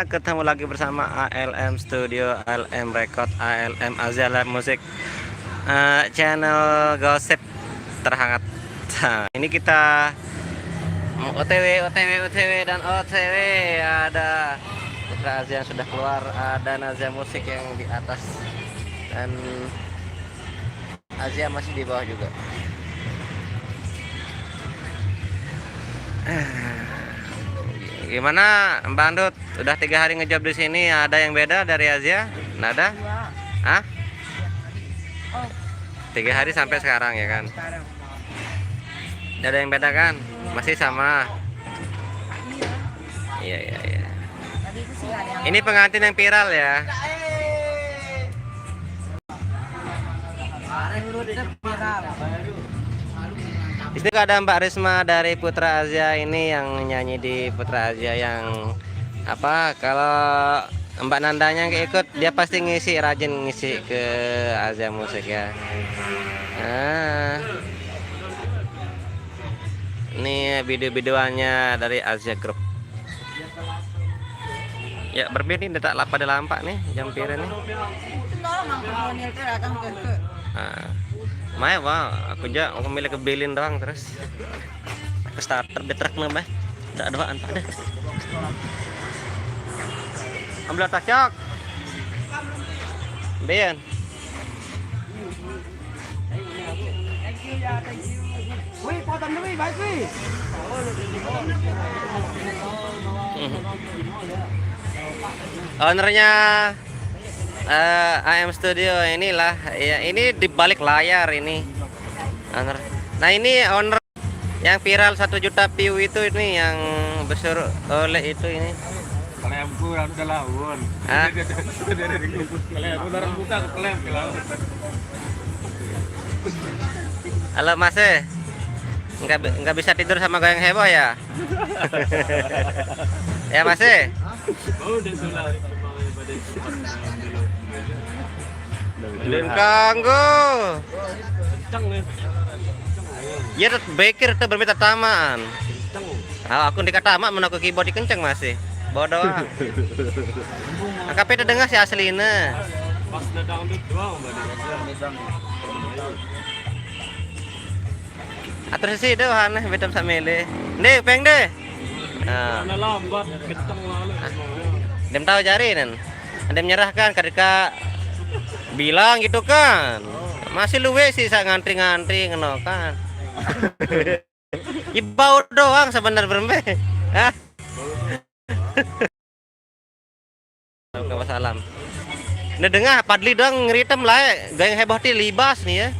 Ketemu lagi bersama ALM Studio, ALM Record, ALM Azia Live Music, channel gosip terhangat. Nah, ini kita OTW dan OTW. Ada Putra Azia yang sudah keluar, ada Nazia Musik yang di atas, dan Azia masih di bawah juga. Gimana Mbak Andut? Udah 3 hari ngejob di sini, ada yang beda dari Azia? Nggak ada? Hah? 3 hari sampai sekarang ya kan? Nggak ada yang beda kan? Masih sama? Iya. Ini pengantin yang viral ya? Di situ ada Mbak Risma dari Putra Azia, ini yang nyanyi di Putra Azia yang apa? Kalau Mbak Nandanya nggak ikut, dia pasti rajin ngisi ke Azia Musik ya. Nah, ini video-videoannya dari Azia Group. Ya berbeda nih, tak pada lampak nih jampir ini. Maya wah, aku milih kebilin doang terus. Ke starter betrak nambah. Tak doaan pada. Ambil cok. Bian. Wih, potong dulu, baik wih. Ownernya AM Studio inilah ya, ini di balik layar ini owner. Nah ini owner yang viral 1 juta view itu, ini yang besar oleh itu ini. Kalau yang kurang udah lawan. Kalau yang udah buka ke klaim Halo Mas, nggak bisa tidur sama goyang heboh ya? Ya Mas. Belum kanggo. Ya bekir tuh berminta taman. Aku dikata mak menaku keyboard dikenceng masih. Bodoh. Angkap itu dengar si aslinya. pas dadang doang Atur sih deh aneh betam samele. Nih peng deh. Nah, lambat keteng lalu. dem tahu jari nen. Dem menyerahkan ketika bilang gitu kan. Masih luwe sih saya ngantri-ngantri ngono kan. Ibau doang sebenarnya berembe. Hah? Salam. Nah dengar padli doang ngeritem lah, gayang heboh ti libas nih ya.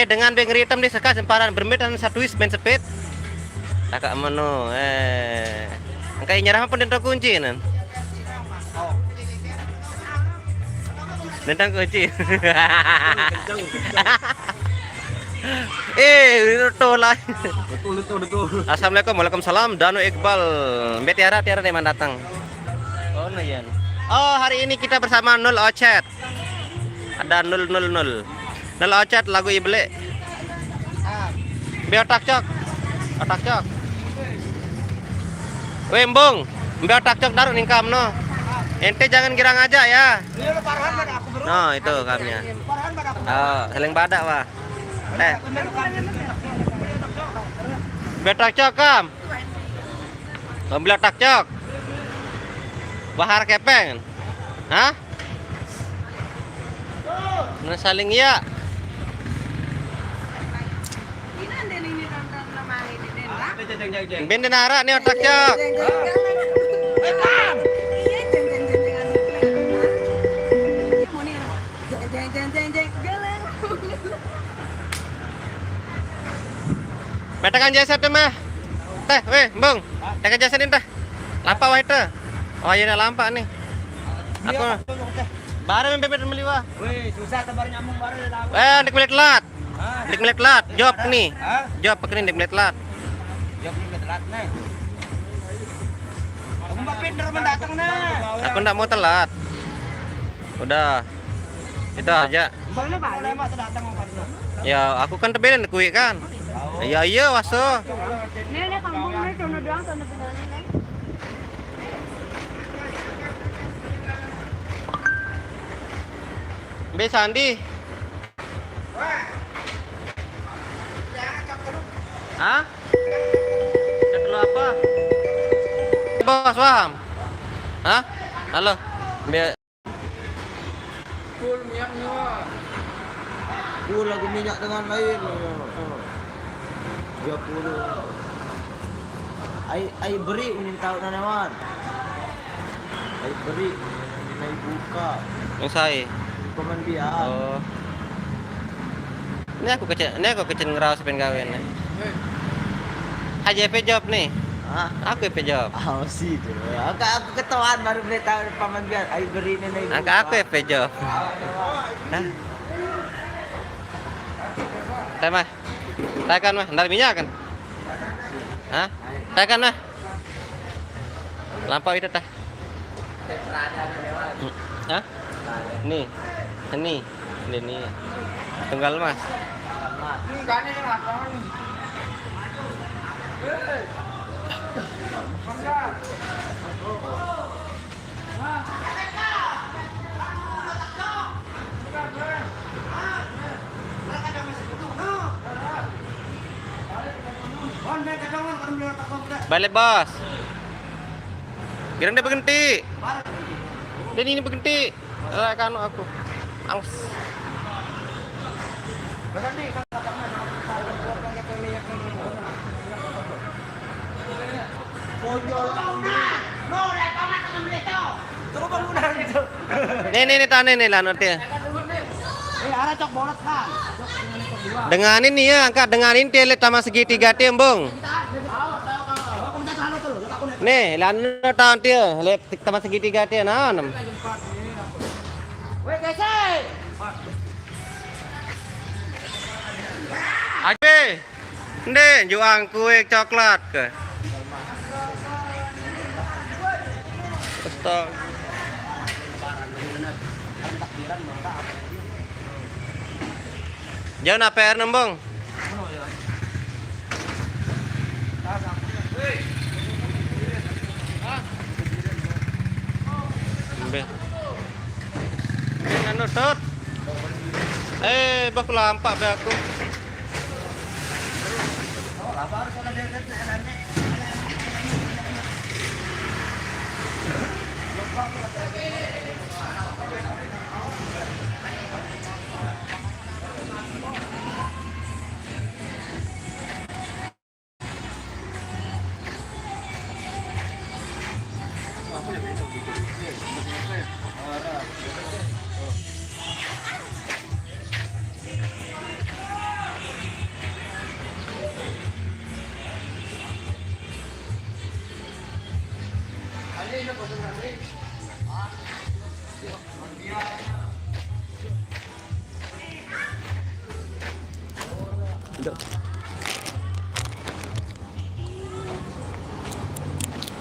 Dengan beng ngeritem di sekas semparan bermedan satu wis main sepet. Kakak menu angkai nyerah pun dentro kunci nan. Dentang kunci. Itu lah. Betul. Assalamualaikum, waalaikumsalam. Danu Iqbal. Mbak Tiara memang datang. Oh Nayan. Oh hari ini kita bersama Nul Ocet. Ada 000. Nul Ocet lagu Ible. Mbak otak cok. Wembung. Mbak otak cok daru ningkam no. Ente jangan girang aja ya. No itu kamnya. Oh seling badak wah. Betak cok kam. Ambil tak cok. Bahar kepeng. Hah? Nah saling ya. Benden nara nih otak cok. Metakan jasa tuh mah. Teh, weh, Bung. Tekan jasa nih teh. Lampa wah itu. Oh iya lampa nih. Aku baru mempepet meliwa. Wih, susah tebar nyambung baru dah. Dik milik telat. Dik milik telat. Job nih. Job pakai dik milik telat. Job ini telat nih. Kamu mbak pinter mendatang nih. Aku enggak mau telat. Udah. Itu aja. Mbaknya boleh mak datang ngomongnya. Ya, aku kan tebelin kuwi kan. Iya waso. Ini kampung ini cuma doang, cuma Be Sandi. Hah? Cek dulu apa? Bos, paham? Hah? Halo. Be Full minyaknya. Full lagi minyak dengan lain. 30. Ai beri unin tahu nanawan. Ai beri ai buka. yang saya. Pemandian. Oh. Ini aku kecil ngerawas pengen gawe nih. Aja EP job nih. Ah, Aku EP job. sih tuh. Aku ketahuan baru beli tahu pemandian. Ai beri ini ai. Angka aku EP job. Hah? Teh mah. Tekan mah, ndar minyak kan? Hah? Tekan mah. Lampau itu tah. Hah? Nih. Ini. Tunggal mas. Balik bos. Kira dia berhenti. Dan ini berhenti. Kan aku. Aus. Nih tane nih lah nanti. Ada cok bolet kan. Dengan ini ya, angkat dengan ini telet sama segitiga timbung. Nih, lan tahun dia, lep sama segitiga dia nah. Weh guys. Aje. Ndek, juang kue coklat ke. Stok. Jauh na PR nembong. Anu tot. Baku lampak be aku.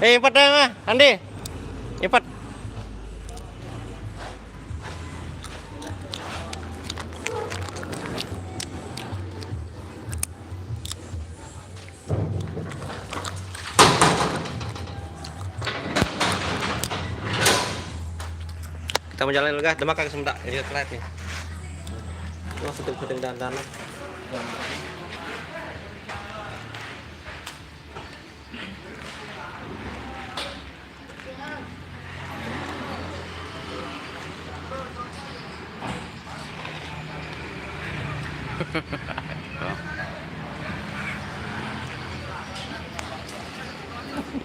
Empat dah mah, Andi. Empat. Kita mau jalan dulu guys, demak kagak sementak, jadi telat nih. Wah, sedang dandan.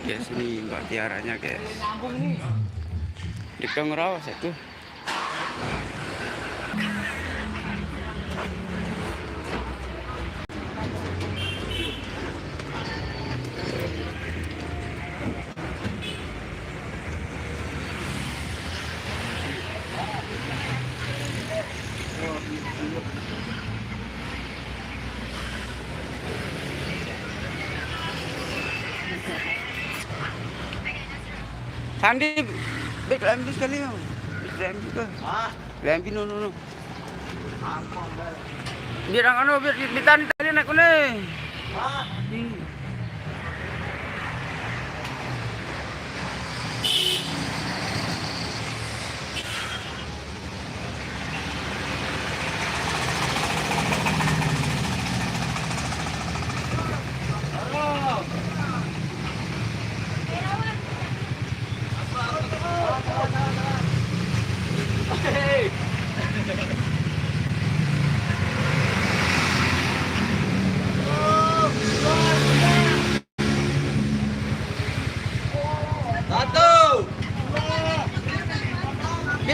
Guys, ini Mbak Tiaranya guys di Kangurawas itu. Sandi, bek lambi sekali ya. Lambi ke. Ah, Lambi no. Biar ang biar ditani tali nak ni. ah.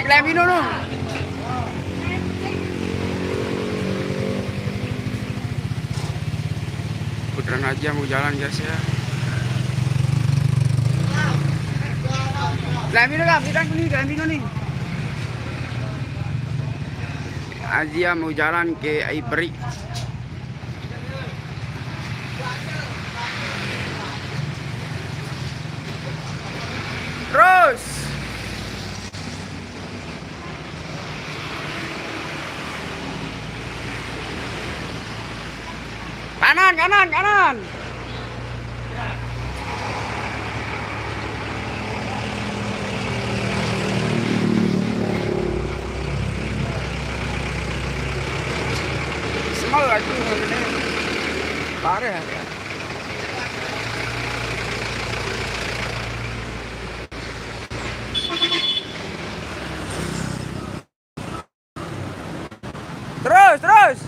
Naik lembi dulu. Putra Najia mau jalan guys ya. Lembi dulu, kita nih, lembi dulu nih. Azia mau jalan ke Ivory. Terus. Kanan, kanan, kanan. Semal lagi ini. Parah ya. Terus, terus.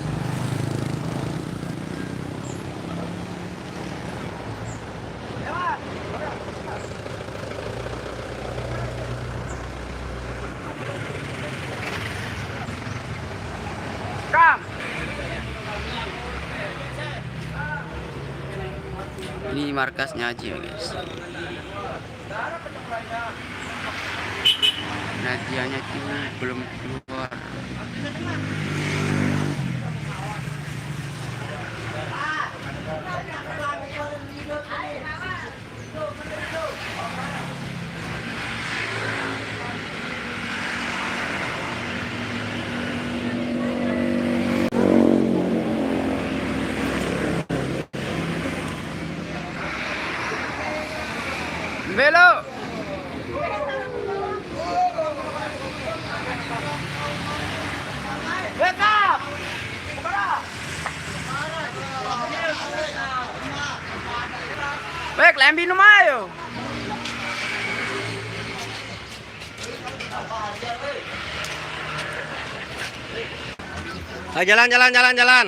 Kam. Ini markasnya Haji guys. Najianya itu belum keluar. Belok. Betap. Baik, lembi numayo. Jalan, jalan, jalan, jalan.